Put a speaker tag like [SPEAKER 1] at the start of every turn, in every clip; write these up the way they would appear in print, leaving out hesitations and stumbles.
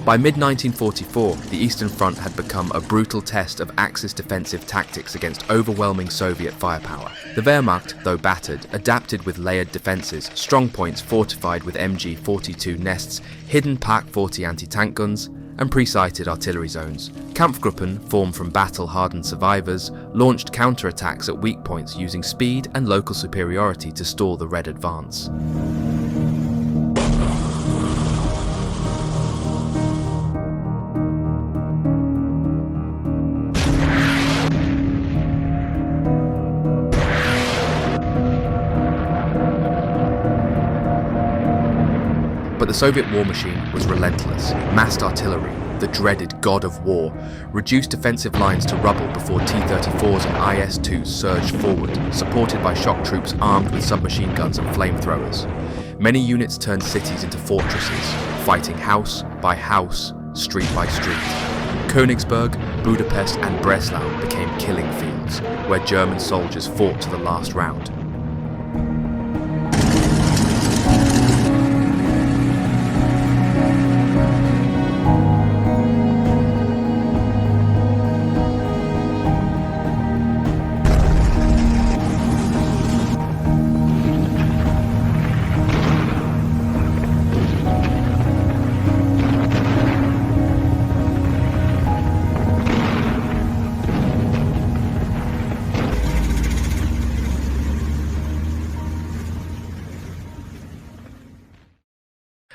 [SPEAKER 1] By mid-1944, the Eastern Front had become a brutal test of Axis defensive tactics against overwhelming Soviet firepower. The Wehrmacht, though battered, adapted with layered defences, strongpoints fortified with MG-42 nests, hidden Pak-40 anti-tank guns, and pre-sighted artillery zones. Kampfgruppen, formed from battle-hardened survivors, launched counterattacks at weak points using speed and local superiority to stall the Red advance. But the Soviet war machine was relentless. Massed artillery, the dreaded god of war, reduced defensive lines to rubble before T-34s and IS-2s surged forward, supported by shock troops armed with submachine guns and flamethrowers. Many units turned cities into fortresses, fighting house by house, street by street. Königsberg, Budapest and Breslau became killing fields, where German soldiers fought to the last round.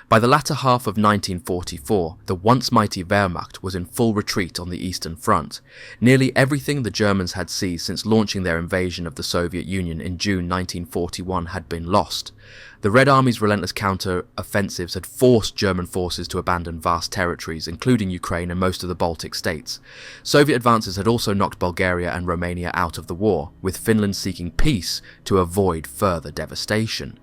[SPEAKER 1] By the latter half of 1944, the once mighty Wehrmacht was in full retreat on the Eastern Front. Nearly everything the Germans had seized since launching their invasion of the Soviet Union in June 1941 had been lost. The Red Army's relentless counter-offensives had forced German forces to abandon vast territories, including Ukraine and most of the Baltic states. Soviet advances had also knocked Bulgaria and Romania out of the war, with Finland seeking peace to avoid further devastation.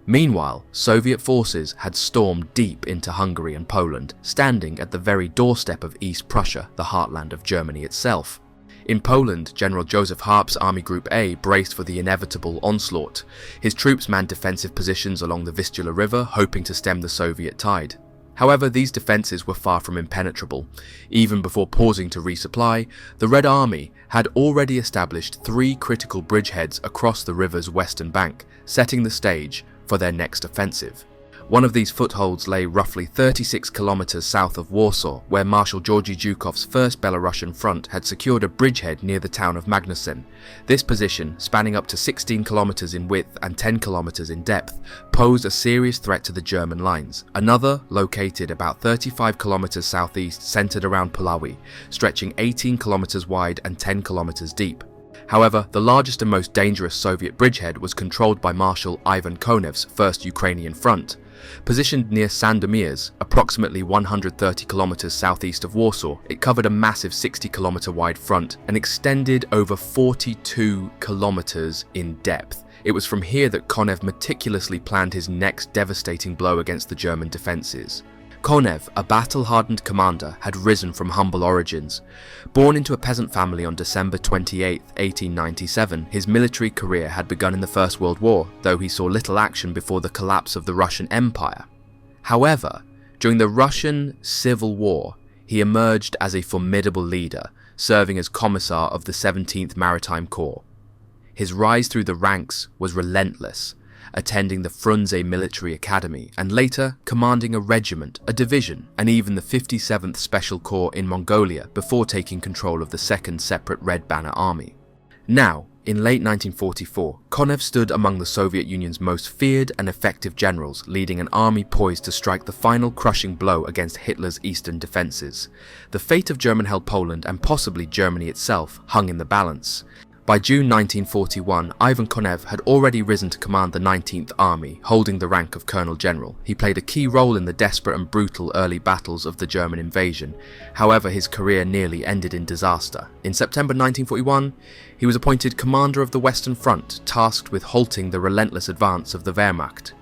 [SPEAKER 1] Meanwhile, Soviet forces had stormed deep into Hungary and Poland, standing at the very doorstep of East Prussia, the heartland of Germany itself. In Poland, General Joseph Harp's Army Group A braced for the inevitable onslaught. His troops manned defensive positions along the Vistula River, hoping to stem the Soviet tide. However, these defences were far from impenetrable. Even before pausing to resupply, the Red Army had already established 3 critical bridgeheads across the river's western bank, setting the stage for their next offensive. One of these footholds lay roughly 36 kilometers south of Warsaw, where Marshal Georgy Zhukov's 1st Belarusian front had secured a bridgehead near the town of Magnuson. This position, spanning up to 16 kilometers in width and 10 kilometers in depth, posed a serious threat to the German lines. Another, located about 35 kilometers southeast, centered around Puławy, stretching 18 kilometers wide and 10 kilometers deep. However, the largest and most dangerous Soviet bridgehead was controlled by Marshal Ivan Konev's 1st Ukrainian Front. Positioned near Sandomierz, approximately 130 kilometers southeast of Warsaw, it covered a massive 60-kilometer wide front and extended over 42 kilometers in depth. It was from here that Konev meticulously planned his next devastating blow against the German defences. Konev, a battle-hardened commander, had risen from humble origins. Born into a peasant family on December 28, 1897, his military career had begun in the First World War, though he saw little action before the collapse of the Russian Empire. However, during the Russian Civil War, he emerged as a formidable leader, serving as Commissar of the 17th Maritime Corps. His rise through the ranks was relentless, attending the Frunze Military Academy, and later commanding a regiment, a division, and even the 57th Special Corps in Mongolia before taking control of the 2nd separate Red Banner Army. Now, in late 1944, Konev stood among the Soviet Union's most feared and effective generals, leading an army poised to strike the final crushing blow against Hitler's eastern defences. The fate of German-held Poland, and possibly Germany itself, hung in the balance. By June 1941, Ivan Konev had already risen to command the 19th Army, holding the rank of Colonel General. He played a key role in the desperate and brutal early battles of the German invasion. However, his career nearly ended in disaster. In September 1941, he was appointed Commander of the Western Front, tasked with halting the relentless advance of the Wehrmacht.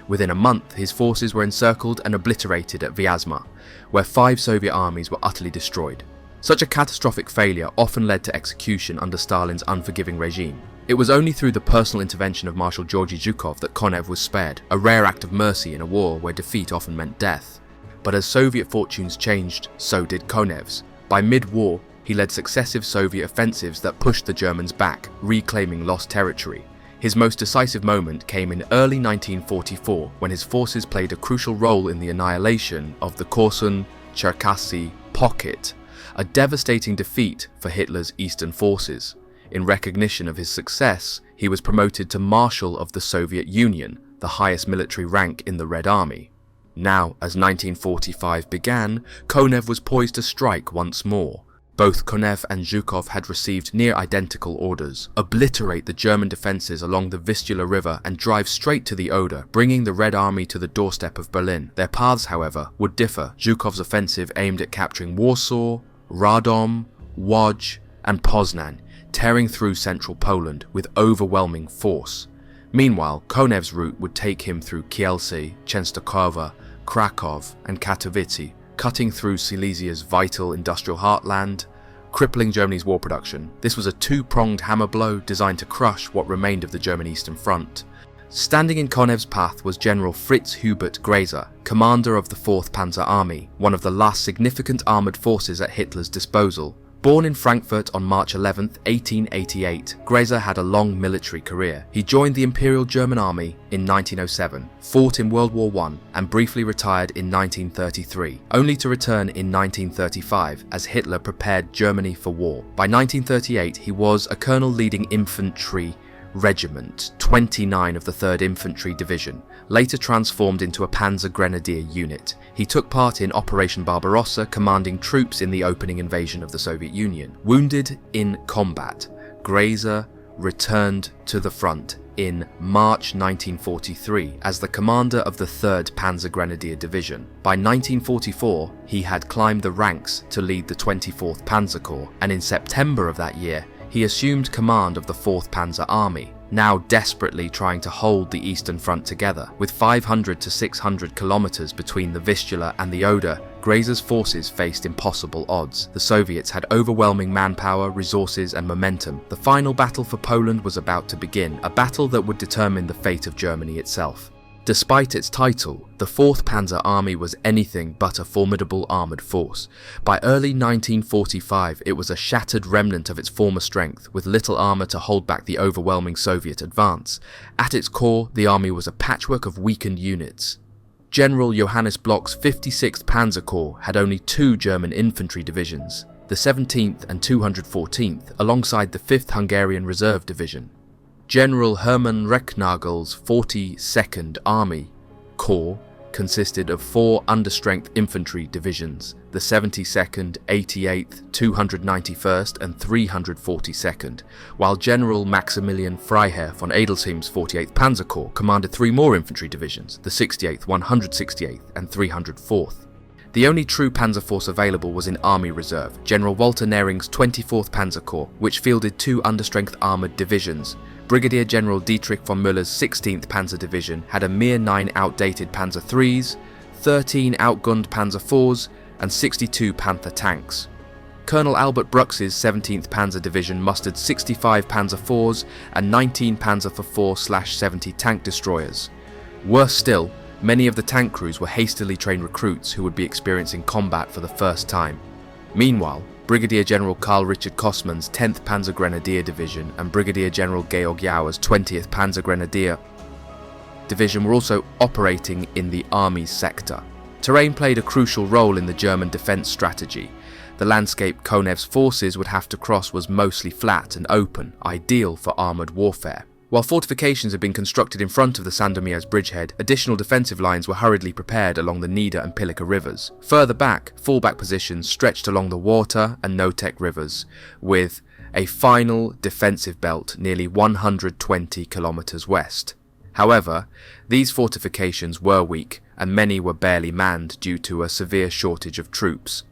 [SPEAKER 1] Within a month, his forces were encircled and obliterated at Vyazma, where 5 Soviet armies were utterly destroyed. Such a catastrophic failure often led to execution under Stalin's unforgiving regime. It was only through the personal intervention of Marshal Georgy Zhukov that Konev was spared, a rare act of mercy in a war where defeat often meant death. But as Soviet fortunes changed, so did Konev's. By mid-war, he led successive Soviet offensives that pushed the Germans back, reclaiming lost territory. His most decisive moment came in early 1944 when his forces played a crucial role in the annihilation of the Korsun-Cherkasy pocket, a devastating defeat for Hitler's eastern forces. In recognition of his success, he was promoted to Marshal of the Soviet Union, the highest military rank in the Red Army. Now, as 1945 began, Konev was poised to strike once more. Both Konev and Zhukov had received near identical orders: obliterate the German defences along the Vistula River and drive straight to the Oder, bringing the Red Army to the doorstep of Berlin. Their paths, however, would differ. Zhukov's offensive aimed at capturing Warsaw, Radom, Łódź and Poznan, tearing through central Poland with overwhelming force. Meanwhile, Konev's route would take him through Kielce, Częstochowa, Krakow and Katowice, cutting through Silesia's vital industrial heartland, crippling Germany's war production. This was a two-pronged hammer blow designed to crush what remained of the German Eastern Front. Standing in Konev's path was General Fritz Hubert Graeser, commander of the 4th Panzer Army, one of the last significant armoured forces at Hitler's disposal. Born in Frankfurt on March 11, 1888, Graeser had a long military career. He joined the Imperial German Army in 1907, fought in World War I and briefly retired in 1933, only to return in 1935 as Hitler prepared Germany for war. By 1938 he was a colonel leading infantry Regiment 29 of the 3rd Infantry Division, later transformed into a Panzer Grenadier unit. He took part in Operation Barbarossa, commanding troops in the opening invasion of the Soviet Union. Wounded in combat, Graeser returned to the front in March 1943 as the commander of the 3rd Panzer Grenadier Division. By 1944, he had climbed the ranks to lead the 24th Panzer Corps, and in September of that year, he assumed command of the 4th Panzer Army, now desperately trying to hold the Eastern Front together. With 500 to 600 kilometers between the Vistula and the Oder, Graeser's forces faced impossible odds. The Soviets had overwhelming manpower, resources and momentum. The final battle for Poland was about to begin, a battle that would determine the fate of Germany itself. Despite its title, the 4th Panzer Army was anything but a formidable armoured force. By early 1945, it was a shattered remnant of its former strength, with little armour to hold back the overwhelming Soviet advance. At its core, the army was a patchwork of weakened units. General Johannes Bloch's 56th Panzer Corps had only 2 German infantry divisions, the 17th and 214th, alongside the 5th Hungarian Reserve Division. General Hermann Recknagel's 42nd Army Corps consisted of 4 understrength infantry divisions, the 72nd, 88th, 291st and 342nd, while General Maximilian Freiherr von Edelheim's 48th Panzer Corps commanded 3 more infantry divisions, the 68th, 168th and 304th. The only true panzer force available was in Army Reserve, General Walter Nering's 24th Panzer Corps, which fielded 2 understrength armoured divisions. Brigadier General Dietrich von Müller's 16th Panzer Division had a mere 9 outdated Panzer IIIs, 13 outgunned Panzer IVs and 62 Panther tanks. Colonel Albert Brux's 17th Panzer Division mustered 65 Panzer IVs and 19 Panzer IV/70 tank destroyers. Worse still, many of the tank crews were hastily trained recruits who would be experiencing combat for the first time. Meanwhile, Brigadier General Karl Richard Kossmann's 10th Panzer Grenadier Division and Brigadier General Georg Jauer's 20th Panzer Grenadier Division were also operating in the Army's sector. Terrain played a crucial role in the German defence strategy. The landscape Konev's forces would have to cross was mostly flat and open, ideal for armoured warfare. While fortifications had been constructed in front of the Sandomierz bridgehead, additional defensive lines were hurriedly prepared along the Nida and Pilica rivers. Further back, fallback positions stretched along the Warta and Notek rivers, with a final defensive belt nearly 120 kilometers west. However, these fortifications were weak, and many were barely manned due to a severe shortage of troops.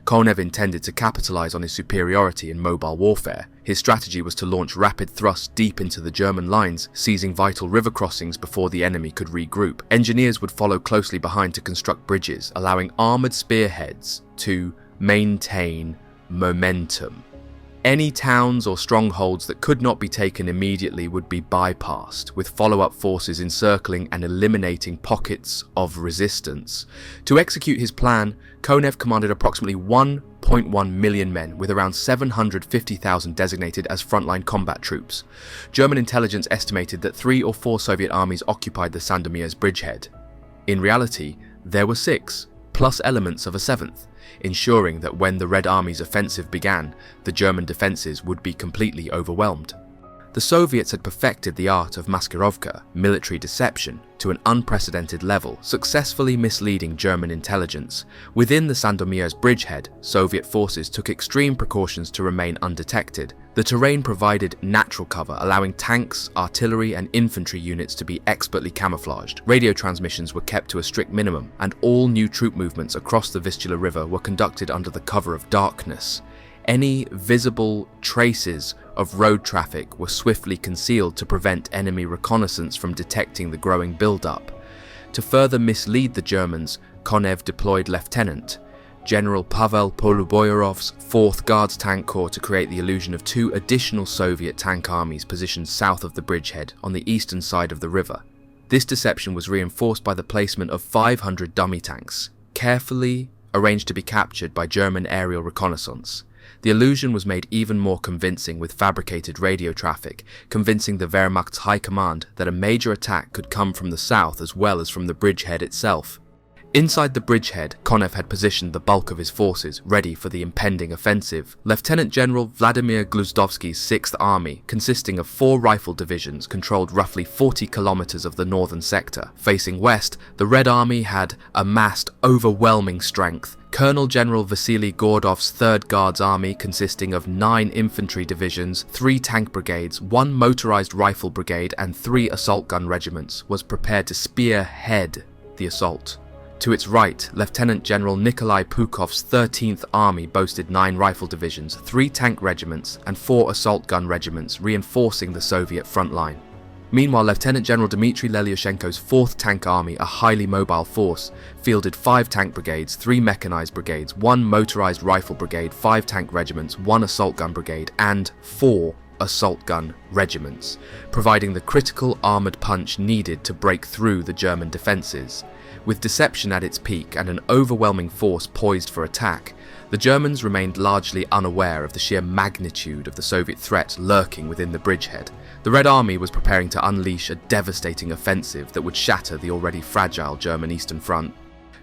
[SPEAKER 1] Konev intended to capitalize on his superiority in mobile warfare. His strategy was to launch rapid thrusts deep into the German lines, seizing vital river crossings before the enemy could regroup. Engineers would follow closely behind to construct bridges, allowing armoured spearheads to maintain momentum. Any towns or strongholds that could not be taken immediately would be bypassed, with follow-up forces encircling and eliminating pockets of resistance. To execute his plan, Konev commanded approximately 1.1 million men, with around 750,000 designated as frontline combat troops. German intelligence estimated that 3 or 4 Soviet armies occupied the Sandomierz bridgehead. In reality, there were 6, plus elements of a 7th, ensuring that when the Red Army's offensive began, the German defences would be completely overwhelmed. The Soviets had perfected the art of maskirovka, military deception, to an unprecedented level, successfully misleading German intelligence. Within the Sandomierz bridgehead, Soviet forces took extreme precautions to remain undetected. The terrain provided natural cover, allowing tanks, artillery and infantry units to be expertly camouflaged. Radio transmissions were kept to a strict minimum, and all new troop movements across the Vistula River were conducted under the cover of darkness. Any visible traces of road traffic were swiftly concealed to prevent enemy reconnaissance from detecting the growing build-up. To further mislead the Germans, Konev deployed Lieutenant General Pavel Poluboyarov's 4th Guards Tank Corps to create the illusion of 2 additional Soviet tank armies positioned south of the bridgehead on the eastern side of the river. This deception was reinforced by the placement of 500 dummy tanks, carefully arranged to be captured by German aerial reconnaissance. The illusion was made even more convincing with fabricated radio traffic, convincing the Wehrmacht's high command that a major attack could come from the south as well as from the bridgehead itself. Inside the bridgehead, Konev had positioned the bulk of his forces, ready for the impending offensive. Lieutenant General Vladimir Gluzdovsky's 6th Army, consisting of 4 rifle divisions, controlled roughly 40 kilometers of the northern sector. Facing west, the Red Army had amassed overwhelming strength. Colonel General Vasily Gordov's 3rd Guards Army, consisting of 9 infantry divisions, 3 tank brigades, 1 motorized rifle brigade and 3 assault gun regiments, was prepared to spearhead the assault. To its right, Lieutenant General Nikolai Pukov's 13th Army boasted 9 rifle divisions, 3 tank regiments and 4 assault gun regiments, reinforcing the Soviet front line. Meanwhile, Lieutenant General Dmitry Lelyushenko's 4th Tank Army, a highly mobile force, fielded 5 tank brigades, 3 mechanized brigades, 1 motorized rifle brigade, 5 tank regiments, 1 assault gun brigade and 4 assault gun regiments, providing the critical armoured punch needed to break through the German defences. With deception at its peak and an overwhelming force poised for attack, the Germans remained largely unaware of the sheer magnitude of the Soviet threat lurking within the bridgehead. The Red Army was preparing to unleash a devastating offensive that would shatter the already fragile German Eastern Front.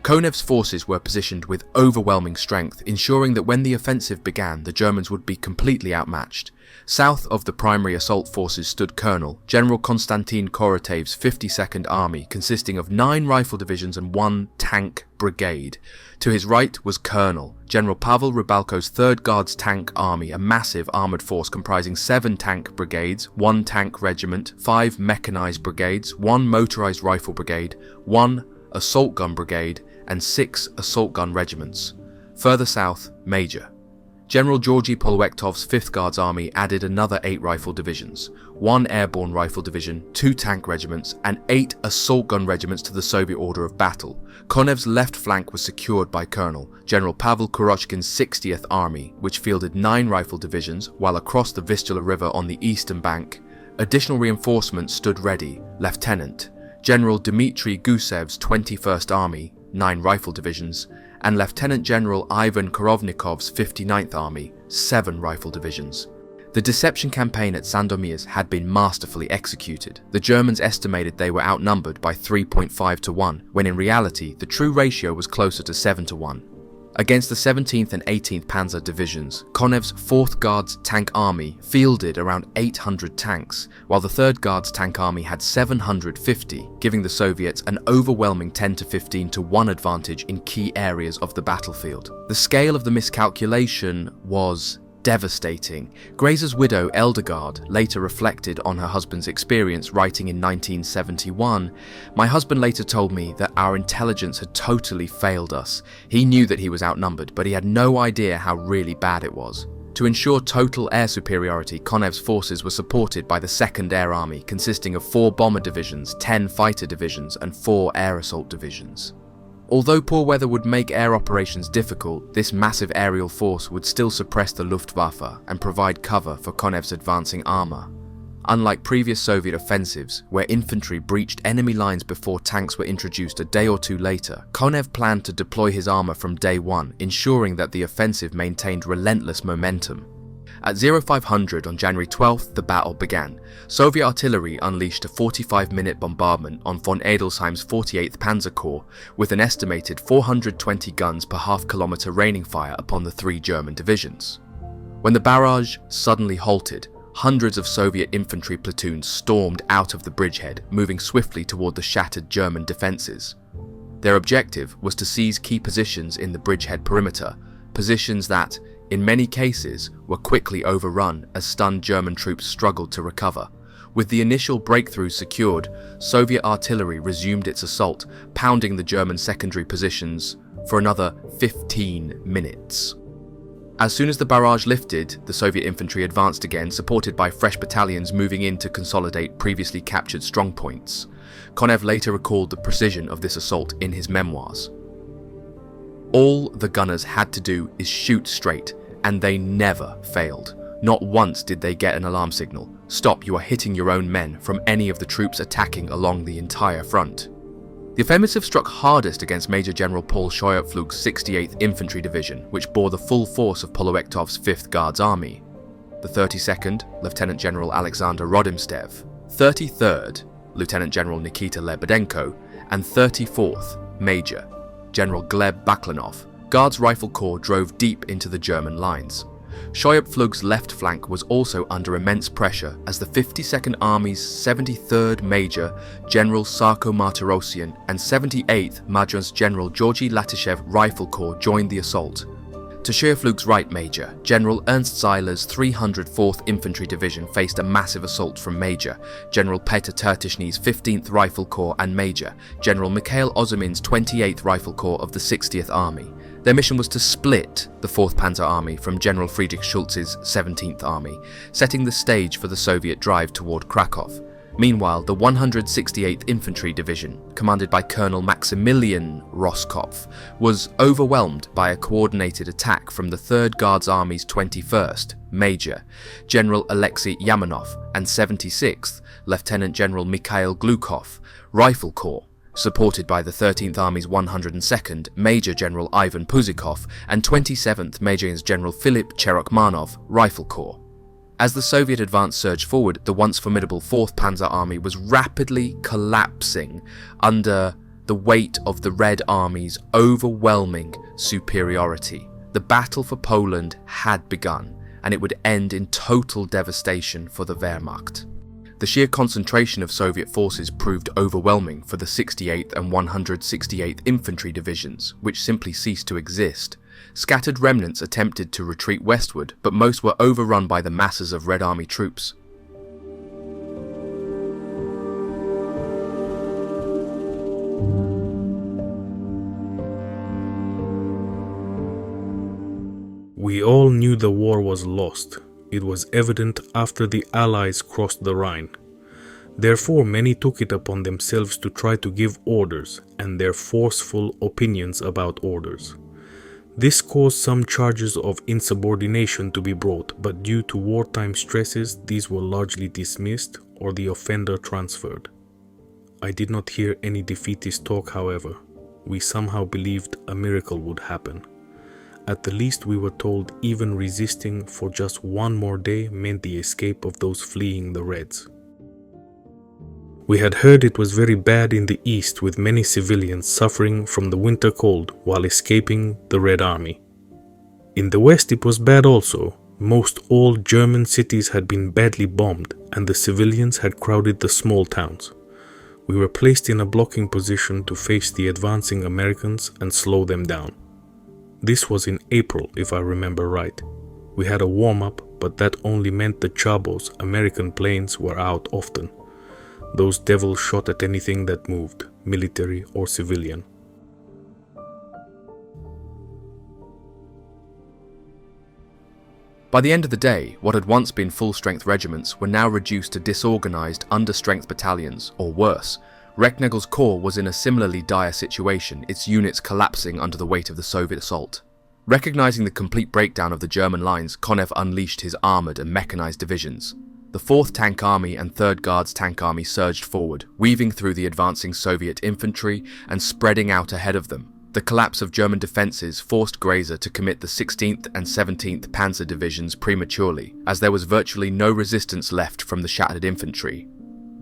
[SPEAKER 1] Konev's forces were positioned with overwhelming strength, ensuring that when the offensive began, the Germans would be completely outmatched. South of the primary assault forces stood Colonel General Konstantin Korotev's 52nd Army, consisting of 9 rifle divisions and 1 tank brigade. To his right was Colonel General Pavel Rybalko's 3rd Guards Tank Army, a massive armoured force comprising 7 tank brigades, 1 tank regiment, 5 mechanized brigades, 1 motorized rifle brigade, 1 assault gun brigade, and 6 assault gun regiments. Further south, Major General Georgy Polwektov's 5th Guards Army added another 8 rifle divisions, 1 airborne rifle division, 2 tank regiments, and 8 assault gun regiments to the Soviet order of battle. Konev's left flank was secured by Colonel General Pavel Kurochkin's 60th Army, which fielded 9 rifle divisions, while across the Vistula River on the eastern bank, additional reinforcements stood ready. Lieutenant General Dmitry Gusev's 21st Army, 9 rifle divisions, and Lieutenant General Ivan Korovnikov's 59th Army, 7 rifle divisions. The deception campaign at Sandomierz had been masterfully executed. The Germans estimated they were outnumbered by 3.5 to 1, when in reality the true ratio was closer to 7 to 1. Against the 17th and 18th Panzer divisions, Konev's 4th Guards Tank Army fielded around 800 tanks, while the 3rd Guards Tank Army had 750, giving the Soviets an overwhelming 10 to 15 to 1 advantage in key areas of the battlefield. The scale of the miscalculation was devastating. Grazer's widow, Eldegard, later reflected on her husband's experience, writing in 1971, "My husband later told me that our intelligence had totally failed us. He knew that he was outnumbered, but he had no idea how really bad it was." To ensure total air superiority, Konev's forces were supported by the 2nd Air Army, consisting of 4 bomber divisions, 10 fighter divisions, and 4 air assault divisions. Although poor weather would make air operations difficult, this massive aerial force would still suppress the Luftwaffe and provide cover for Konev's advancing armour. Unlike previous Soviet offensives, where infantry breached enemy lines before tanks were introduced a day or two later, Konev planned to deploy his armour from day one, ensuring that the offensive maintained relentless momentum. At 0500 on January 12th, the battle began. Soviet artillery unleashed a 45-minute bombardment on von Adelsheim's 48th Panzer Corps, with an estimated 420 guns per half-kilometre raining fire upon the 3 German divisions. When the barrage suddenly halted, hundreds of Soviet infantry platoons stormed out of the bridgehead, moving swiftly toward the shattered German defences. Their objective was to seize key positions in the bridgehead perimeter, positions that, in many cases, were quickly overrun as stunned German troops struggled to recover. With the initial breakthrough secured, Soviet artillery resumed its assault, pounding the German secondary positions for another 15 minutes. As soon as the barrage lifted, the Soviet infantry advanced again, supported by fresh battalions moving in to consolidate previously captured strongpoints. Konev later recalled the precision of this assault in his memoirs. All the gunners had to do is shoot straight, and they never failed. Not once did they get an alarm signal. Stop, you are hitting your own men, from any of the troops attacking along the entire front. The offensive struck hardest against Major General Paul Scheuerpflug's 68th Infantry Division, which bore the full force of Poloektov's 5th Guards Army, the 32nd, Lieutenant General Alexander Rodimstev, 33rd, Lieutenant General Nikita Lebedenko, and 34th, Major General Gleb Baklanov. Guards Rifle Corps drove deep into the German lines. Scheuerpflug's left flank was also under immense pressure as the 52nd Army's 73rd Major General Sarko Martirosyan and 78th Major General Georgy Latishev Rifle Corps joined the assault. To Scheuerpflug's right Major General Ernst Zeiler's 304th Infantry Division faced a massive assault from Major General Petr Tertishny's 15th Rifle Corps and Major General Mikhail Ozumin's 28th Rifle Corps of the 60th Army. Their mission was to split the 4th Panzer Army from General Friedrich Schulz's 17th Army, setting the stage for the Soviet drive toward Krakow. Meanwhile, the 168th Infantry Division, commanded by Colonel Maximilian Roskopf, was overwhelmed by a coordinated attack from the 3rd Guards Army's 21st Major General Alexei Yamanov and 76th Lieutenant General Mikhail Glukov Rifle Corps, supported by the 13th Army's 102nd Major General Ivan Puzikov and 27th Major General Philip Cherokmanov Rifle Corps. As the Soviet advance surged forward, the once formidable 4th Panzer Army was rapidly collapsing under the weight of the Red Army's overwhelming superiority. The battle for Poland had begun, and it would end in total devastation for the Wehrmacht. The sheer concentration of Soviet forces proved overwhelming for the 68th and 168th Infantry Divisions, which simply ceased to exist. Scattered remnants attempted to retreat westward, but most were overrun by the masses of Red Army troops.
[SPEAKER 2] We all knew the war was lost. It was evident after the Allies crossed the Rhine. Therefore, many took it upon themselves to try to give orders and their forceful opinions about orders. This caused some charges of insubordination to be brought, but due to wartime stresses, these were largely dismissed or the offender transferred. I did not hear any defeatist talk, however. We somehow believed a miracle would happen. At the least, we were told even resisting for just one more day meant the escape of those fleeing the Reds. We had heard it was very bad in the east, with many civilians suffering from the winter cold while escaping the Red Army. In the west it was bad also. Most all German cities had been badly bombed and the civilians had crowded the small towns. We were placed in a blocking position to face the advancing Americans and slow them down. This was in April, if I remember right. We had a warm-up, but that only meant the Chabos, American planes, were out often. Those devils shot at anything that moved, military or civilian.
[SPEAKER 1] By the end of the day, what had once been full-strength regiments were now reduced to disorganized, under-strength battalions, or worse, Recknagel's corps was in a similarly dire situation, its units collapsing under the weight of the Soviet assault. Recognizing the complete breakdown of the German lines, Konev unleashed his armoured and mechanized divisions. The 4th Tank Army and 3rd Guards Tank Army surged forward, weaving through the advancing Soviet infantry and spreading out ahead of them. The collapse of German defences forced Grazer to commit the 16th and 17th Panzer divisions prematurely, as there was virtually no resistance left from the shattered infantry.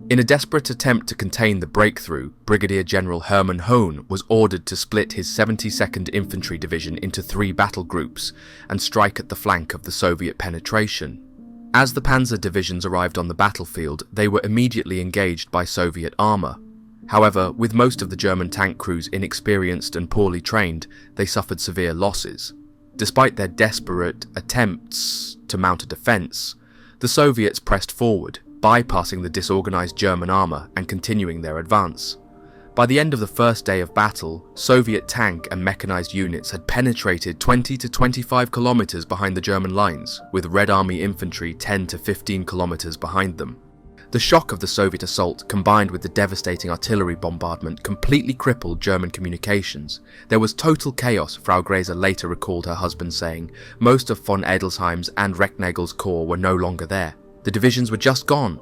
[SPEAKER 1] In a desperate attempt to contain the breakthrough, Brigadier General Hermann Hohn was ordered to split his 72nd Infantry Division into 3 battle groups and strike at the flank of the Soviet penetration. As the Panzer divisions arrived on the battlefield, they were immediately engaged by Soviet armour. However, with most of the German tank crews inexperienced and poorly trained, they suffered severe losses. Despite their desperate attempts to mount a defence, the Soviets pressed forward, bypassing the disorganized German armour and continuing their advance. By the end of the first day of battle, Soviet tank and mechanized units had penetrated 20 to 25 kilometers behind the German lines, with Red Army infantry 10 to 15 kilometers behind them. The shock of the Soviet assault, combined with the devastating artillery bombardment, completely crippled German communications. There was total chaos, Frau Grazer later recalled her husband saying. Most of von Edelsheim's and Recknagel's corps were no longer there. The divisions were just gone.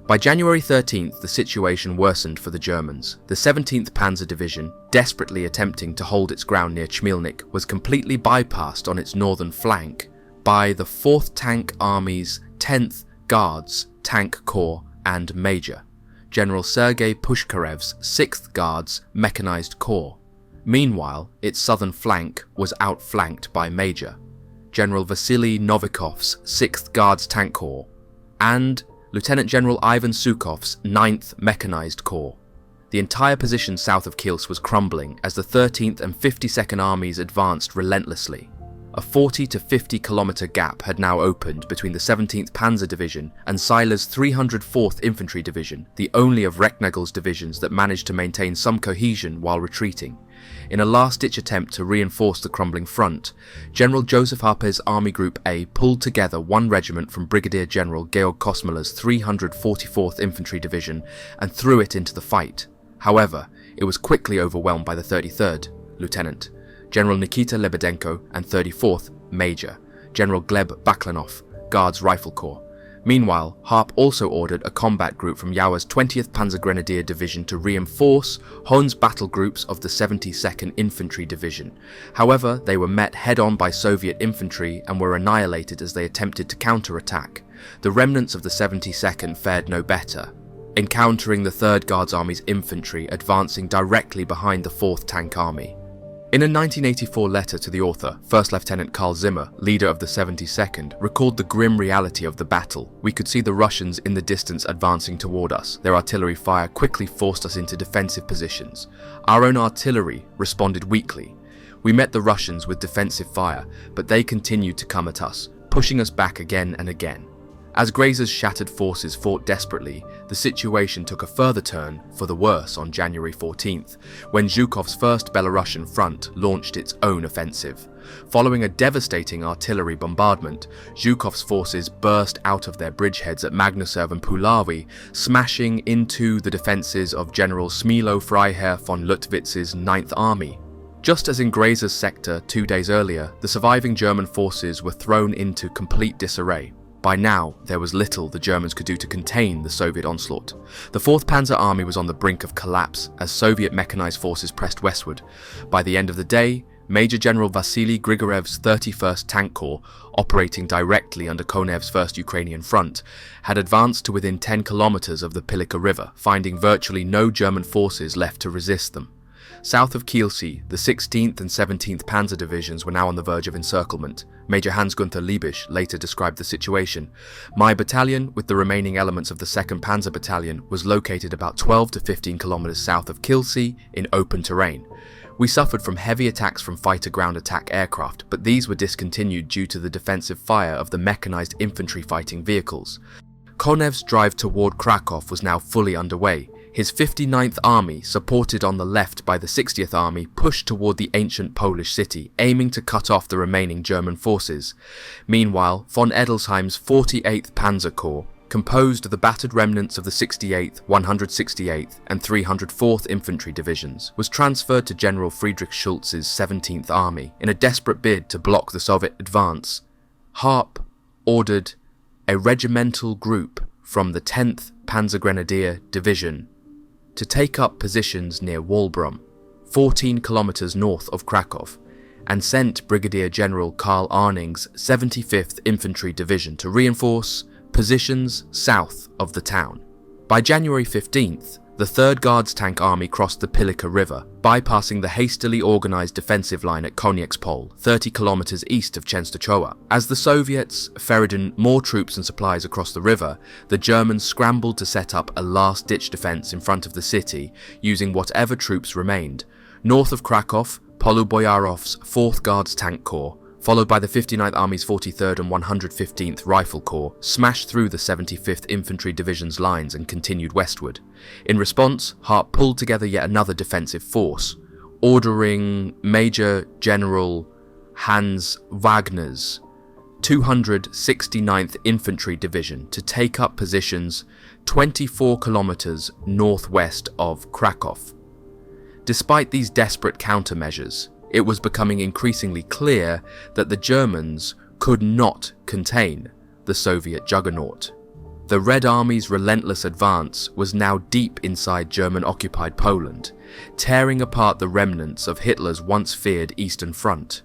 [SPEAKER 1] By January 13th, the situation worsened for the Germans. The 17th Panzer Division, desperately attempting to hold its ground near Chmielnik, was completely bypassed on its northern flank by the 4th Tank Army's 10th Guards Tank Corps and Major, General Sergei Pushkarev's 6th Guards Mechanized Corps. Meanwhile, its southern flank was outflanked by Major, General Vasily Novikov's 6th Guards Tank Corps, and Lieutenant General Ivan Sukhov's 9th Mechanized Corps. The entire position south of Kielce was crumbling as the 13th and 52nd Armies advanced relentlessly. A 40 to 50 kilometer gap had now opened between the 17th Panzer Division and Seiler's 304th Infantry Division, the only of Recknagel's divisions that managed to maintain some cohesion while retreating. In a last-ditch attempt to reinforce the crumbling front, General Joseph Harpe's Army Group A pulled together one regiment from Brigadier General Georg Kosmuller's 344th Infantry Division and threw it into the fight. However, it was quickly overwhelmed by the 33rd, Lieutenant General Nikita Lebedenko, and 34th, Major General Gleb Baklanov, Guards Rifle Corps. Meanwhile, Harpe also ordered a combat group from Jauer's 20th Panzer Grenadier Division to reinforce Hohn's battle groups of the 72nd Infantry Division. However, they were met head-on by Soviet infantry and were annihilated as they attempted to counterattack. The remnants of the 72nd fared no better, encountering the 3rd Guards Army's infantry advancing directly behind the 4th Tank Army. In a 1984 letter to the author, First Lieutenant Karl Zimmer, leader of the 72nd, recalled the grim reality of the battle. We could see the Russians in the distance advancing toward us. Their artillery fire quickly forced us into defensive positions. Our own artillery responded weakly. We met the Russians with defensive fire, but they continued to come at us, pushing us back again and again. As Grazer's shattered forces fought desperately, the situation took a further turn for the worse on January 14th, when Zhukov's 1st Belarusian front launched its own offensive. Following a devastating artillery bombardment, Zhukov's forces burst out of their bridgeheads at Magnuserv and Puławy, smashing into the defences of General Smilo Freiherr von Luttwitz's 9th Army. Just as in Grazer's sector 2 days earlier, the surviving German forces were thrown into complete disarray. By now, there was little the Germans could do to contain the Soviet onslaught. The 4th Panzer Army was on the brink of collapse as Soviet mechanized forces pressed westward. By the end of the day, Major General Vasily Grigorev's 31st Tank Corps, operating directly under Konev's 1st Ukrainian Front, had advanced to within 10 kilometers of the Pilika River, finding virtually no German forces left to resist them. South of Kielce, the 16th and 17th Panzer Divisions were now on the verge of encirclement. Major Hans-Gunther Liebisch later described the situation. My battalion, with the remaining elements of the 2nd Panzer Battalion, was located about 12 to 15 kilometers south of Kielce in open terrain. We suffered from heavy attacks from fighter ground attack aircraft, but these were discontinued due to the defensive fire of the mechanized infantry fighting vehicles. Konev's drive toward Krakow was now fully underway. His 59th Army, supported on the left by the 60th Army, pushed toward the ancient Polish city, aiming to cut off the remaining German forces. Meanwhile, von Edelsheim's 48th Panzer Corps, composed of the battered remnants of the 68th, 168th and 304th Infantry Divisions, was transferred to General Friedrich Schulz's 17th Army in a desperate bid to block the Soviet advance. Harp ordered a regimental group from the 10th Panzer Grenadier Division to take up positions near Waldbrum, 14 kilometers north of Krakow, and sent Brigadier General Karl Arning's 75th Infantry Division to reinforce positions south of the town. By January 15th, the 3rd Guards Tank Army crossed the Pilica River, bypassing the hastily organised defensive line at Koniecpol, 30 kilometers east of Częstochowa. As the Soviets ferried in more troops and supplies across the river, the Germans scrambled to set up a last-ditch defence in front of the city, using whatever troops remained. North of Krakow, Poluboyarov's 4th Guards Tank Corps, followed by the 59th Army's 43rd and 115th Rifle Corps, smashed through the 75th Infantry Division's lines and continued westward. In response, Harp pulled together yet another defensive force, ordering Major General Hans Wagner's 269th Infantry Division to take up positions 24 kilometers northwest of Krakow. Despite these desperate countermeasures, it was becoming increasingly clear that the Germans could not contain the Soviet juggernaut. The Red Army's relentless advance was now deep inside German-occupied Poland, tearing apart the remnants of Hitler's once feared Eastern Front.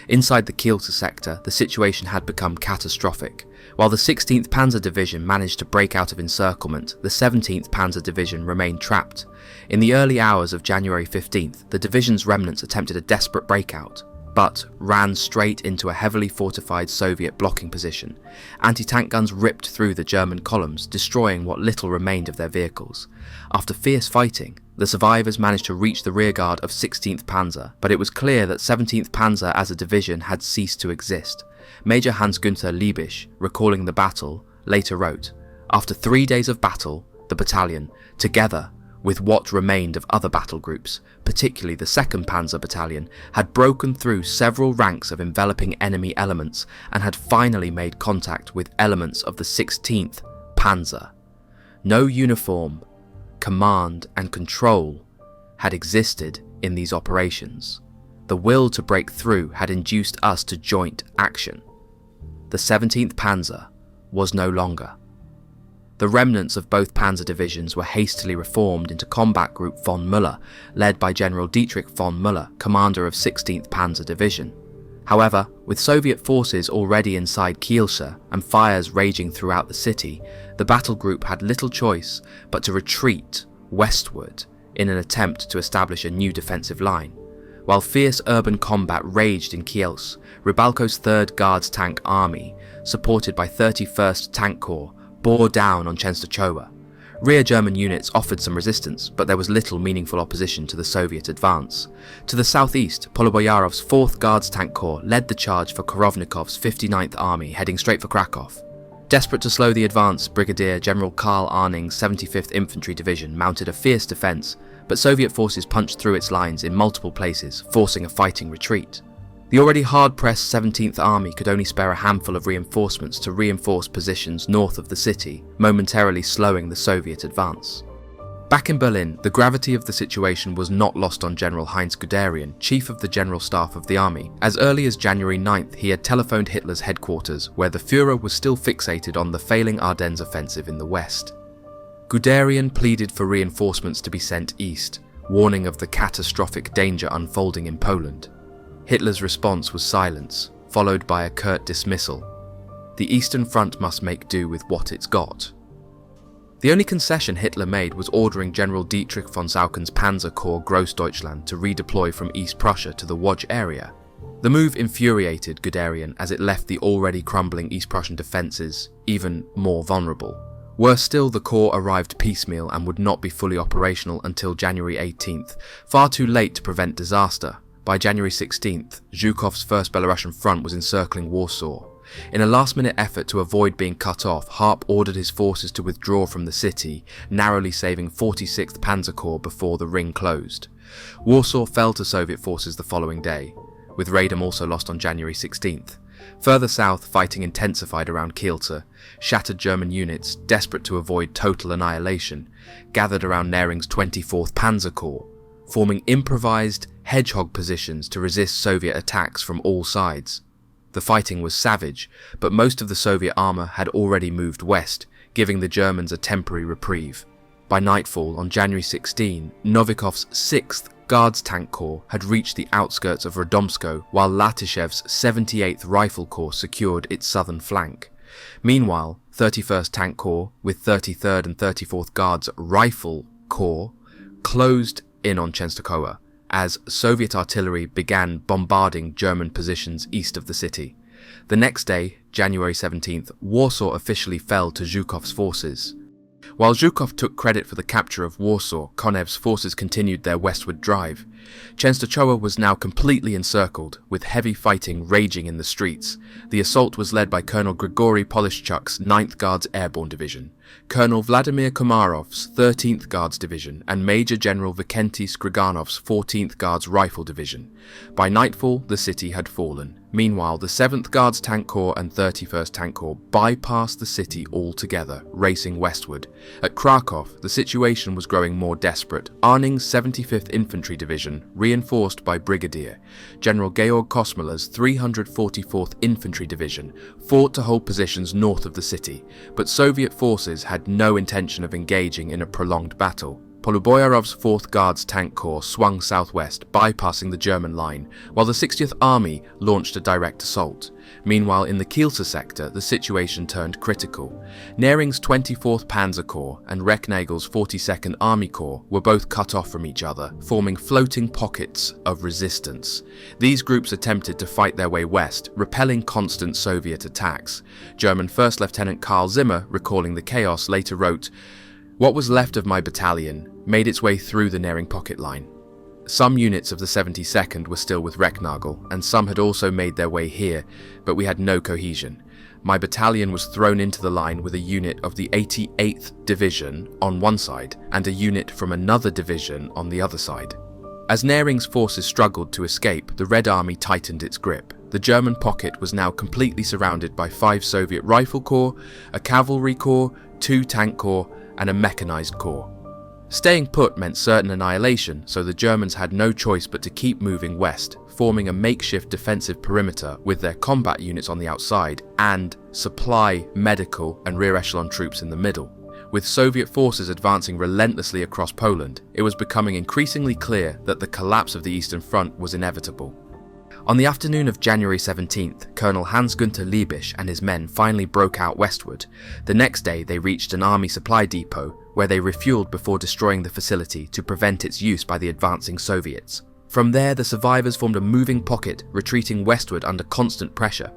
[SPEAKER 1] Inside the Kielce sector, the situation had become catastrophic. While the 16th Panzer Division managed to break out of encirclement, the 17th Panzer Division remained trapped. In the early hours of January 15th, the division's remnants attempted a desperate breakout, but ran straight into a heavily fortified Soviet blocking position. Anti-tank guns ripped through the German columns, destroying what little remained of their vehicles. After fierce fighting, the survivors managed to reach the rearguard of 16th Panzer, but it was clear that 17th Panzer as a division had ceased to exist. Major Hans-Günther Liebisch, recalling the battle, later wrote, "After 3 days of battle, the battalion, together with what remained of other battle groups, particularly the 2nd Panzer Battalion, had broken through several ranks of enveloping enemy elements and had finally made contact with elements of the 16th Panzer. No uniform, command and control had existed in these operations. The will to break through had induced us to joint action. The 17th Panzer was no longer. The remnants of both panzer divisions were hastily reformed into Combat Group von Müller, led by General Dietrich von Müller, commander of 16th Panzer Division. However, with Soviet forces already inside Kielce and fires raging throughout the city, the battle group had little choice but to retreat westward in an attempt to establish a new defensive line. While fierce urban combat raged in Kielce, Rybalko's 3rd Guards Tank Army, supported by 31st Tank Corps, bore down on Częstochowa. Rear German units offered some resistance, but there was little meaningful opposition to the Soviet advance. To the southeast, Poluboyarov's 4th Guards Tank Corps led the charge for Korovnikov's 59th Army, heading straight for Krakow. Desperate to slow the advance, Brigadier General Karl Arning's 75th Infantry Division mounted a fierce defence, but Soviet forces punched through its lines in multiple places, forcing a fighting retreat. The already hard-pressed 17th Army could only spare a handful of reinforcements to reinforce positions north of the city, momentarily slowing the Soviet advance. Back in Berlin, the gravity of the situation was not lost on General Heinz Guderian, chief of the General Staff of the army. As early as January 9th, he had telephoned Hitler's headquarters, where the Führer was still fixated on the failing Ardennes offensive in the west. Guderian pleaded for reinforcements to be sent east, warning of the catastrophic danger unfolding in Poland. Hitler's response was silence, followed by a curt dismissal. The Eastern Front must make do with what it's got. The only concession Hitler made was ordering General Dietrich von Saucken's Panzer Corps Grossdeutschland to redeploy from East Prussia to the Łódź area. The move infuriated Guderian as it left the already crumbling East Prussian defences even more vulnerable. Worse still, the Corps arrived piecemeal and would not be fully operational until January 18th, far too late to prevent disaster. By January 16th, Zhukov's 1st Belarusian front was encircling Warsaw. In a last-minute effort to avoid being cut off, Harp ordered his forces to withdraw from the city, narrowly saving 46th Panzer Corps before the ring closed. Warsaw fell to Soviet forces the following day, with Radom also lost on January 16th. Further south, fighting intensified around Kielce. Shattered German units, desperate to avoid total annihilation, gathered around Nering's 24th Panzer Corps, forming improvised hedgehog positions to resist Soviet attacks from all sides. The fighting was savage, but most of the Soviet armour had already moved west, giving the Germans a temporary reprieve. By nightfall on January 16, Novikov's 6th Guards Tank Corps had reached the outskirts of Radomsko, while Latishev's 78th Rifle Corps secured its southern flank. Meanwhile, 31st Tank Corps, with 33rd and 34th Guards Rifle Corps, closed in on Czestochowa, as Soviet artillery began bombarding German positions east of the city. The next day, January 17th, Warsaw officially fell to Zhukov's forces. While Zhukov took credit for the capture of Warsaw, Konev's forces continued their westward drive. Czestochowa was now completely encircled, with heavy fighting raging in the streets. The assault was led by Colonel Grigory Polishchuk's 9th Guards Airborne Division, Colonel Vladimir Komarov's 13th Guards Division, and Major General Vikenty Skriganov's 14th Guards Rifle Division. By nightfall, the city had fallen. Meanwhile, the 7th Guards Tank Corps and 31st Tank Corps bypassed the city altogether, racing westward. At Krakow, the situation was growing more desperate. Arning's 75th Infantry Division, reinforced by Brigadier General Georg Kosmala's 344th Infantry Division, fought to hold positions north of the city, but Soviet forces had no intention of engaging in a prolonged battle. Poluboyarov's 4th Guards Tank Corps swung southwest, bypassing the German line, while the 60th Army launched a direct assault. Meanwhile, in the Kielce sector, the situation turned critical. Nering's 24th Panzer Corps and Recknagel's 42nd Army Corps were both cut off from each other, forming floating pockets of resistance. These groups attempted to fight their way west, repelling constant Soviet attacks. German First Lieutenant Karl Zimmer, recalling the chaos, later wrote, "What was left of my battalion made its way through the Nering pocket line. Some units of the 72nd were still with Recknagel, and some had also made their way here, but we had no cohesion. My battalion was thrown into the line with a unit of the 88th Division on one side, and a unit from another division on the other side." As Nering's forces struggled to escape, the Red Army tightened its grip. The German pocket was now completely surrounded by 5 Soviet Rifle Corps, a Cavalry Corps, 2 Tank Corps, and a mechanized corps. Staying put meant certain annihilation, so the Germans had no choice but to keep moving west, forming a makeshift defensive perimeter with their combat units on the outside and supply, medical, and rear echelon troops in the middle. With Soviet forces advancing relentlessly across Poland, it was becoming increasingly clear that the collapse of the Eastern Front was inevitable. On the afternoon of January 17th, Colonel Hans-Günther Liebisch and his men finally broke out westward. The next day they reached an army supply depot, where they refueled before destroying the facility to prevent its use by the advancing Soviets. From there, the survivors formed a moving pocket, retreating westward under constant pressure.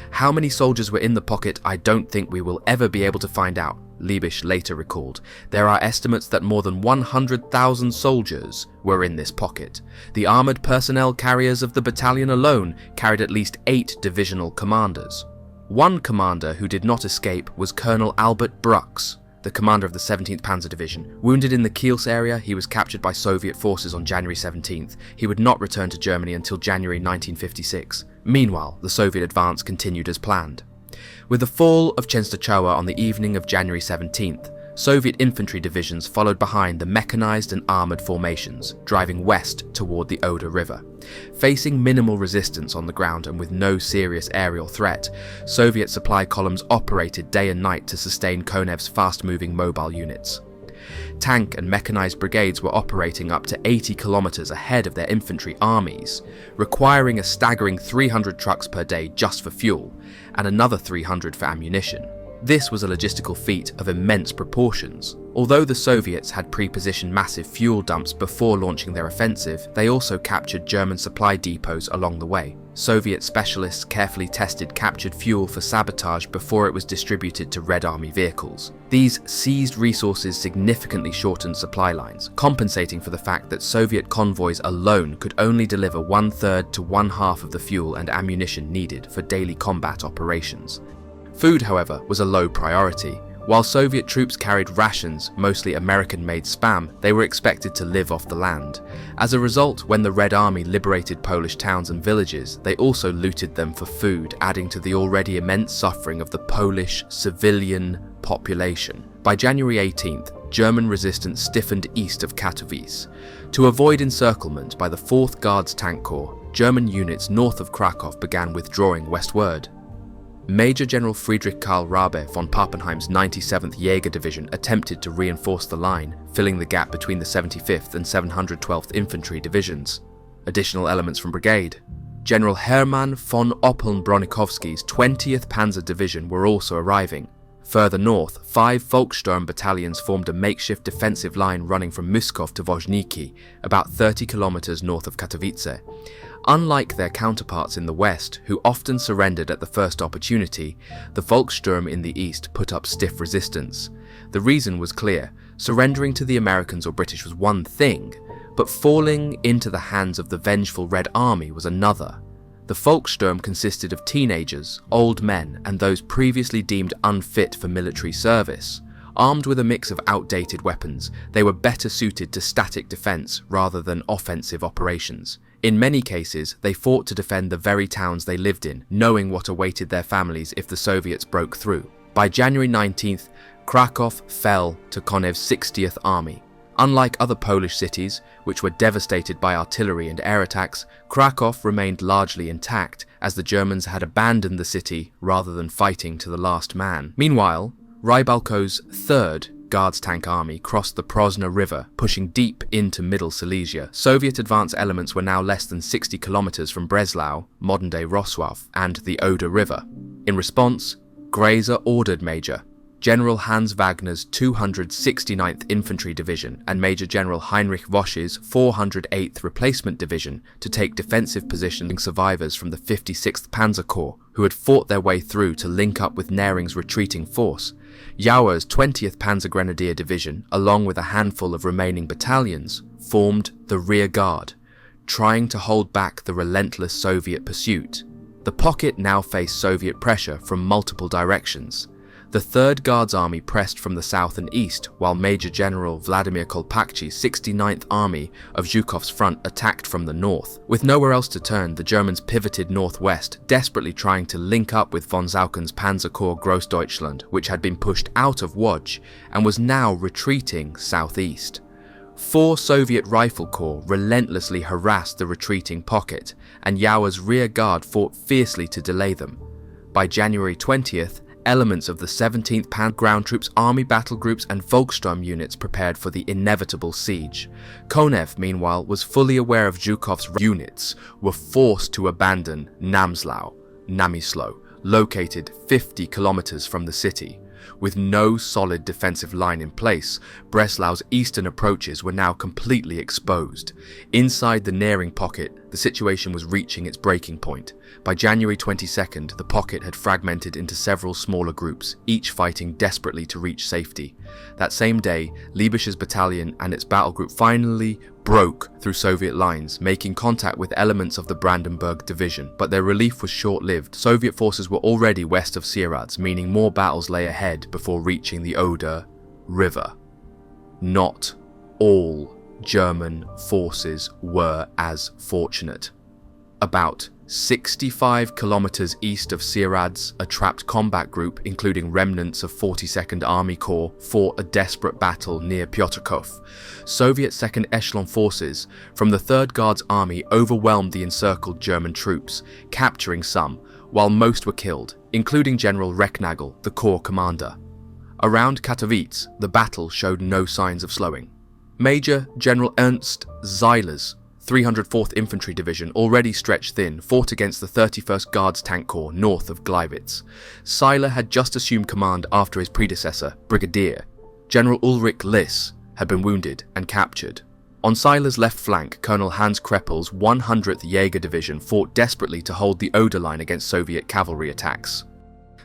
[SPEAKER 1] How many soldiers were in the pocket, I don't think we will ever be able to find out, Liebisch later recalled. There are estimates that more than 100,000 soldiers were in this pocket. The armoured personnel carriers of the battalion alone carried at least 8 divisional commanders. One commander who did not escape was Colonel Albert Brux, the commander of the 17th Panzer Division. Wounded in the Kielce area, he was captured by Soviet forces on January 17th. He would not return to Germany until January 1956. Meanwhile, the Soviet advance continued as planned. With the fall of Czestochowa on the evening of January 17th, Soviet infantry divisions followed behind the mechanized and armoured formations, driving west toward the Oder River. Facing minimal resistance on the ground and with no serious aerial threat, Soviet supply columns operated day and night to sustain Konev's fast-moving mobile units. Tank and mechanized brigades were operating up to 80 kilometers ahead of their infantry armies, requiring a staggering 300 trucks per day just for fuel, and another 300 for ammunition. This was a logistical feat of immense proportions. Although the Soviets had pre-positioned massive fuel dumps before launching their offensive, they also captured German supply depots along the way. Soviet specialists carefully tested captured fuel for sabotage before it was distributed to Red Army vehicles. These seized resources significantly shortened supply lines, compensating for the fact that Soviet convoys alone could only deliver 1/3 to 1/2 of the fuel and ammunition needed for daily combat operations. Food, however, was a low priority. While Soviet troops carried rations, mostly American-made Spam, they were expected to live off the land. As a result, when the Red Army liberated Polish towns and villages, they also looted them for food, adding to the already immense suffering of the Polish civilian population. By January 18th, German resistance stiffened east of Katowice. To avoid encirclement by the 4th Guards Tank Corps, German units north of Krakow began withdrawing westward. Major General Friedrich Karl Rabe von Pappenheim's 97th Jaeger Division attempted to reinforce the line, filling the gap between the 75th and 712th Infantry Divisions. Additional elements from Brigade. General Hermann von Oppeln-Bronichowski's 20th Panzer Division were also arriving. Further north, 5 Volkssturm battalions formed a makeshift defensive line running from Muskov to Woźniki, about 30 kilometers north of Katowice. Unlike their counterparts in the west, who often surrendered at the first opportunity, the Volkssturm in the east put up stiff resistance. The reason was clear: surrendering to the Americans or British was one thing, but falling into the hands of the vengeful Red Army was another. The Volkssturm consisted of teenagers, old men, and those previously deemed unfit for military service. Armed with a mix of outdated weapons, they were better suited to static defense rather than offensive operations. In many cases, they fought to defend the very towns they lived in, knowing what awaited their families if the Soviets broke through. By January 19th, Krakow fell to Konev's 60th Army. Unlike other Polish cities, which were devastated by artillery and air attacks, Krakow remained largely intact, as the Germans had abandoned the city rather than fighting to the last man. Meanwhile, Rybalko's 3rd Guards Tank Army crossed the Prosna River, pushing deep into Middle Silesia. Soviet advance elements were now less than 60 kilometers from Breslau, modern-day Wrocław, and the Oder River. In response, Grazer ordered Major General Hans Wagner's 269th Infantry Division and Major General Heinrich Vosch's 408th Replacement Division to take defensive positions, survivors from the 56th Panzer Corps, who had fought their way through to link up with Nering's retreating force. Jauer's 20th Panzer Grenadier Division, along with a handful of remaining battalions, formed the rear guard, trying to hold back the relentless Soviet pursuit. The pocket now faced Soviet pressure from multiple directions. The 3rd Guards Army pressed from the south and east, while Major General Vladimir Kolpakchi's 69th Army of Zhukov's front attacked from the north. With nowhere else to turn, the Germans pivoted northwest, desperately trying to link up with von Sauken's Panzer Corps Grossdeutschland, which had been pushed out of Łódź and was now retreating southeast. 4 Soviet rifle corps relentlessly harassed the retreating pocket, and Jauer's rear guard fought fiercely to delay them. By January 20th, elements of the 17th Panzer ground troops, army battle groups, and Volkssturm units prepared for the inevitable siege. Konev, meanwhile, was fully aware of Zhukov's units were forced to abandon Namyslo, located 50 kilometers from the city. With no solid defensive line in place, Breslau's eastern approaches were now completely exposed. Inside the Nering pocket, the situation was reaching its breaking point. By January 22nd, the pocket had fragmented into several smaller groups, each fighting desperately to reach safety. That same day, Liebig's battalion and its battle group finally broke through Soviet lines, making contact with elements of the Brandenburg Division, but their relief was short-lived. Soviet forces were already west of Sieradz, meaning more battles lay ahead before reaching the Oder River. Not all German forces were as fortunate. About 65 kilometers east of Sieradz, a trapped combat group, including remnants of 42nd Army Corps, fought a desperate battle near Piotrków. Soviet second echelon forces from the 3rd Guards Army overwhelmed the encircled German troops, capturing some, while most were killed, including General Recknagel, the corps commander. Around Katowice, the battle showed no signs of slowing. Major General Ernst Zeiler's 304th Infantry Division, already stretched thin, fought against the 31st Guards Tank Corps north of Gleiwitz. Zeiler had just assumed command after his predecessor, Brigadier General Ulrich Liss, had been wounded and captured. On Zeiler's left flank, Colonel Hans Kreppel's 100th Jaeger Division fought desperately to hold the Oder line against Soviet cavalry attacks.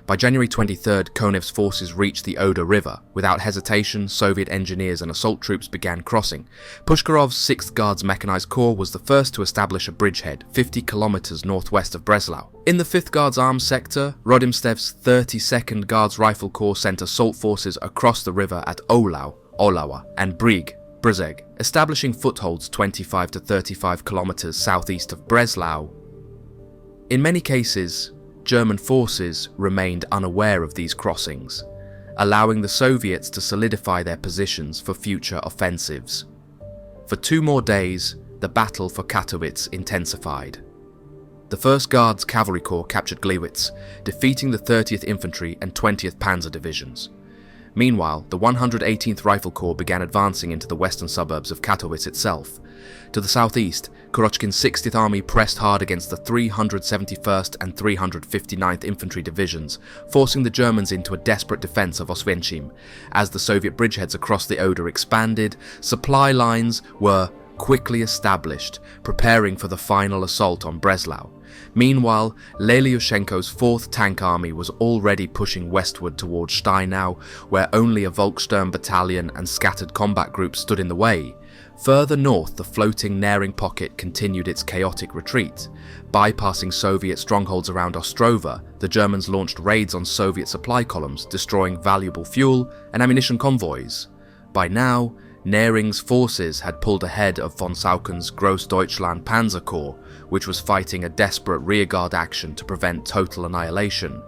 [SPEAKER 1] By January 23rd, Konev's forces reached the Oder River. Without hesitation, Soviet engineers and assault troops began crossing. Pushkarov's 6th Guards Mechanized Corps was the first to establish a bridgehead 50 kilometers northwest of Breslau. In the 5th Guards Arms sector, Rodimstev's 32nd Guards Rifle Corps sent assault forces across the river at Olawa, and Brzeg, establishing footholds 25 to 35 kilometers southeast of Breslau. In many cases, German forces remained unaware of these crossings, allowing the Soviets to solidify their positions for future offensives. For 2 more days, the battle for Katowice intensified. The 1st Guards Cavalry Corps captured Gliwice, defeating the 30th Infantry and 20th Panzer Divisions. Meanwhile, the 118th Rifle Corps began advancing into the western suburbs of Katowice itself. To the southeast, Kurochkin's 60th Army pressed hard against the 371st and 359th Infantry Divisions, forcing the Germans into a desperate defense of Oswiecim. As the Soviet bridgeheads across the Oder expanded, supply lines were quickly established, preparing for the final assault on Breslau. Meanwhile, Lelyushenko's 4th Tank Army was already pushing westward towards Steinau, where only a Volkssturm battalion and scattered combat groups stood in the way. Further north, the floating Naring Pocket continued its chaotic retreat. Bypassing Soviet strongholds around Ostrova, the Germans launched raids on Soviet supply columns, destroying valuable fuel and ammunition convoys. By now, Naring's forces had pulled ahead of von Sauken's Grossdeutschland Panzer Corps, which was fighting a desperate rearguard action to prevent total annihilation.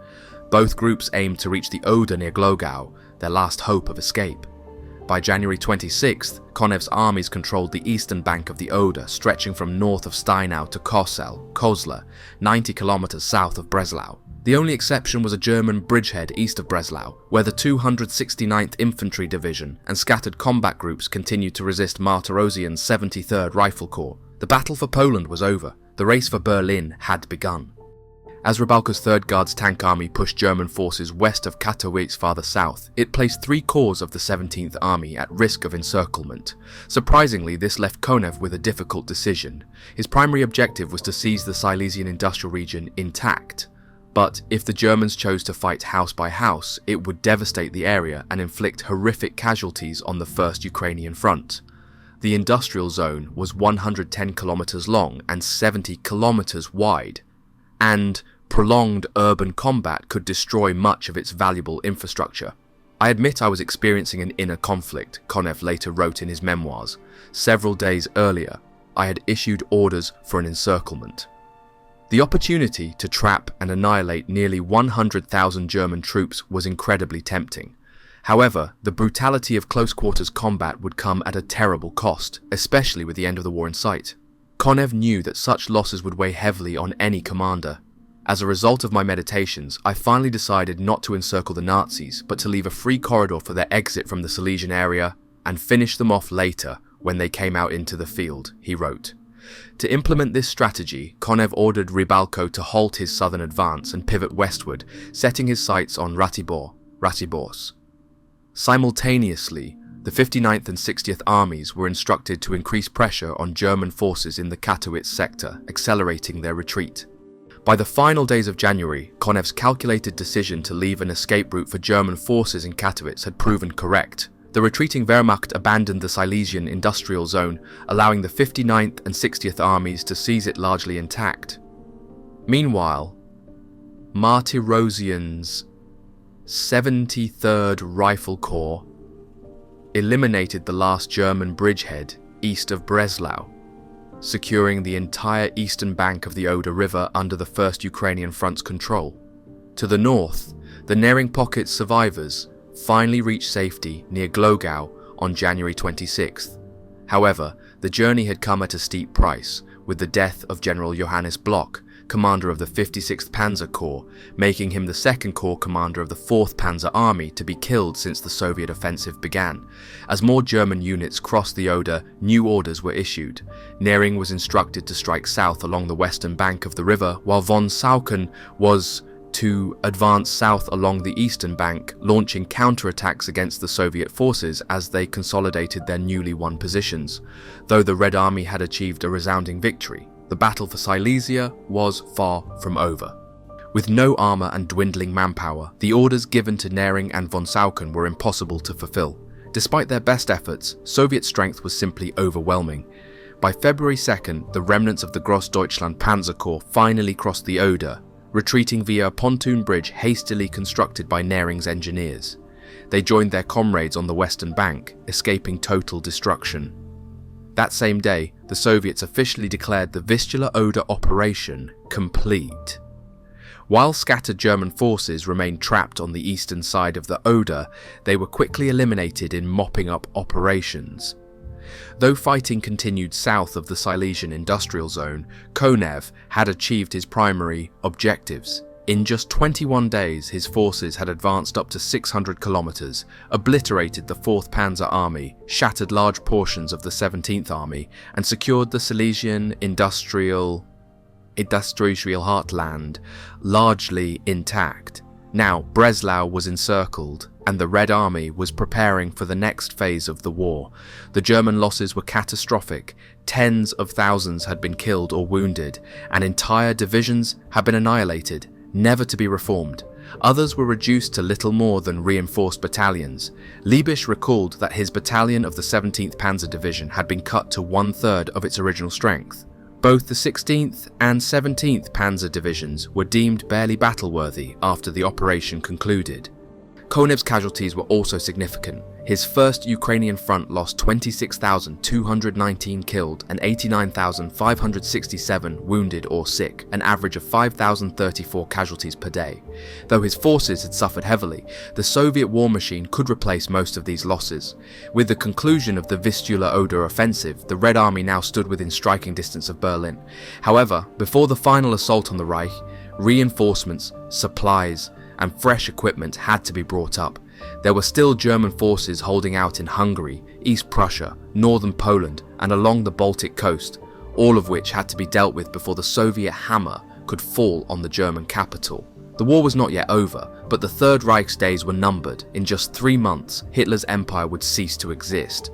[SPEAKER 1] Both groups aimed to reach the Oder near Glogau, their last hope of escape. By January 26th, Konev's armies controlled the eastern bank of the Oder, stretching from north of Steinau to Kozla, 90 kilometers south of Breslau. The only exception was a German bridgehead east of Breslau, where the 269th Infantry Division and scattered combat groups continued to resist Martirosian's 73rd Rifle Corps. The battle for Poland was over. The race for Berlin had begun. As Rybalka's 3rd Guards Tank Army pushed German forces west of Katowice farther south, it placed 3 corps of the 17th Army at risk of encirclement. Surprisingly, this left Konev with a difficult decision. His primary objective was to seize the Silesian industrial region intact. But if the Germans chose to fight house by house, it would devastate the area and inflict horrific casualties on the First Ukrainian Front. The industrial zone was 110 kilometers long and 70 kilometers wide, and prolonged urban combat could destroy much of its valuable infrastructure. I admit I was experiencing an inner conflict, Konev later wrote in his memoirs. Several days earlier, I had issued orders for an encirclement. The opportunity to trap and annihilate nearly 100,000 German troops was incredibly tempting. However, the brutality of close-quarters combat would come at a terrible cost, especially with the end of the war in sight. Konev knew that such losses would weigh heavily on any commander. As a result of my meditations, I finally decided not to encircle the Nazis, but to leave a free corridor for their exit from the Silesian area and finish them off later when they came out into the field, he wrote. To implement this strategy, Konev ordered Rybalko to halt his southern advance and pivot westward, setting his sights on Ratibors. Simultaneously, the 59th and 60th Armies were instructed to increase pressure on German forces in the Katowice sector, accelerating their retreat. By the final days of January, Konev's calculated decision to leave an escape route for German forces in Katowice had proven correct. The retreating Wehrmacht abandoned the Silesian industrial zone, allowing the 59th and 60th Armies to seize it largely intact. Meanwhile, Martirosian's 73rd Rifle Corps eliminated the last German bridgehead east of Breslau, securing the entire eastern bank of the Oder River under the First Ukrainian Front's control. To the north, the Naring Pocket survivors finally reached safety near Glogau on January 26th. However, the journey had come at a steep price, with the death of General Johannes Bloch, commander of the 56th Panzer Corps, making him the 2nd Corps commander of the 4th Panzer Army to be killed since the Soviet offensive began. As more German units crossed the Oder, new orders were issued. Naring was instructed to strike south along the western bank of the river, while von Sauken was to advance south along the eastern bank, launching counterattacks against the Soviet forces as they consolidated their newly won positions. Though the Red Army had achieved a resounding victory, the battle for Silesia was far from over. With no armour and dwindling manpower, the orders given to Nering and von Sauken were impossible to fulfill. Despite their best efforts, Soviet strength was simply overwhelming. By February 2nd, the remnants of the Grossdeutschland Panzer Corps finally crossed the Oder, retreating via a pontoon bridge hastily constructed by Nering's engineers. They joined their comrades on the western bank, escaping total destruction. That same day, the Soviets officially declared the Vistula-Oder operation complete. While scattered German forces remained trapped on the eastern side of the Oder, they were quickly eliminated in mopping up operations. Though fighting continued south of the Silesian industrial zone, Konev had achieved his primary objectives. In just 21 days, his forces had advanced up to 600 kilometers, obliterated the 4th Panzer Army, shattered large portions of the 17th Army, and secured the Silesian industrial heartland largely intact. Now, Breslau was encircled, and the Red Army was preparing for the next phase of the war. The German losses were catastrophic. Tens of thousands had been killed or wounded, and entire divisions had been annihilated, never to be reformed. Others were reduced to little more than reinforced battalions. Liebisch recalled that his battalion of the 17th Panzer Division had been cut to 1/3 of its original strength. Both the 16th and 17th Panzer Divisions were deemed barely battle-worthy after the operation concluded. Konev's casualties were also significant. His first Ukrainian front lost 26,219 killed and 89,567 wounded or sick, an average of 5,034 casualties per day. Though his forces had suffered heavily, the Soviet war machine could replace most of these losses. With the conclusion of the Vistula-Oder offensive, the Red Army now stood within striking distance of Berlin. However, before the final assault on the Reich, reinforcements, supplies, and fresh equipment had to be brought up. There were still German forces holding out in Hungary, East Prussia, northern Poland, and along the Baltic coast, all of which had to be dealt with before the Soviet hammer could fall on the German capital. The war was not yet over, but the Third Reich's days were numbered. In just 3 months, Hitler's empire would cease to exist.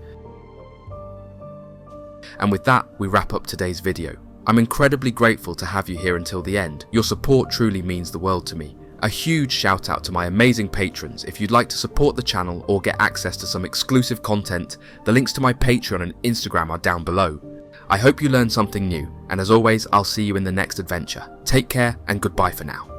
[SPEAKER 1] And with that, we wrap up today's video. I'm incredibly grateful to have you here until the end. Your support truly means the world to me. A huge shout out to my amazing patrons. If you'd like to support the channel or get access to some exclusive content, the links to my Patreon and Instagram are down below. I hope you learned something new, and as always, I'll see you in the next adventure. Take care and goodbye for now.